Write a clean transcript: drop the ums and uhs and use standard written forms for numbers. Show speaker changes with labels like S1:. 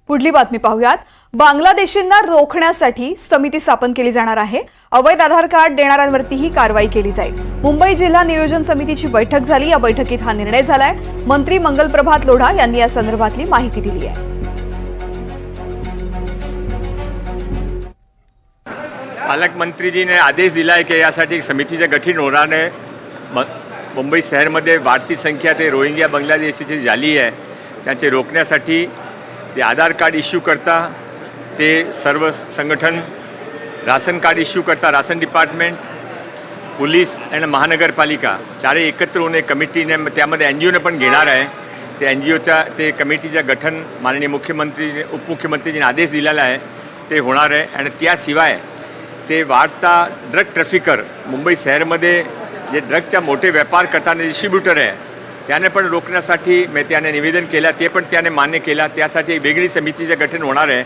S1: पुढली बातमी पाहूयात। बांगलादेशींना रोखण्यासाठी समिती स्थापन केली जाणार आहे। अवैध आधार कार्ड देणाऱ्यांवरतीही कारवाई केली जाईल। मुंबई जिल्हा नियोजन समितीची बैठक झाली। या बैठकीत हा निर्णय झालाय। मंत्री मंगलप्रभात लोढा यांनी या संदर्भातली माहिती दिली आहे।
S2: पालकमंत्री जी ने आदेश दिला है कि यासाठी एक समितीचं गठन होणार आहे। मुंबई शहरमध्ये वाढती संख्या ते रोहिंग्या बांगलादेशीची झाली आहे। त्यांचे रोखण्यासाठी ते आधार कार्ड इश्यू करता ते सर्व संगठन, राशन कार्ड इश्यू करता राशन डिपार्टमेंट, पोलीस आणि महानगरपालिका चारही एकत्र होऊन एक कमिटीने त्यामध्ये एनजीओने पण घेणार आहे। ते एनजीओच्या ते कमिटीचं गठन माननीय मुख्यमंत्री उपमुख्यमंत्रीजीने आदेश दिलेला आहे ते होणार आहे। आणि त्याशिवाय ते वाढता ड्रग ट्रॅफिकर मुंबई शहरमध्ये जे ड्रगचा मोठे व्यापार करताना डिस्ट्रीब्युटर आहे त्याने पण रोखण्यासाठी त्याने निवेदन केलं, ते पण त्याने मान्य केला। त्यासाठी एक वेगळी समितीचं गठन होणार आहे।